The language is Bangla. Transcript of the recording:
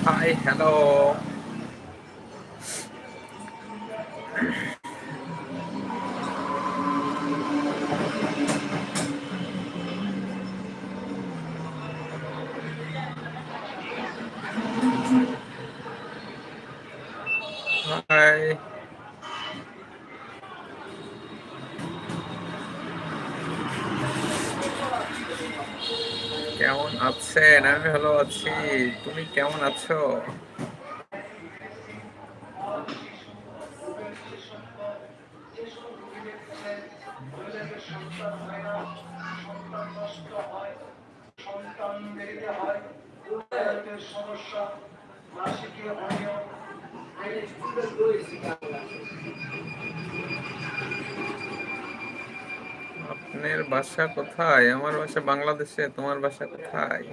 High, hello. হাই, কেমন আছেন? আমি ভালো আছি। তুমি কেমন আছো? আপনার বাসা কোথায়? আমার বাসা বাংলাদেশে। তোমার বাসা কোথায়?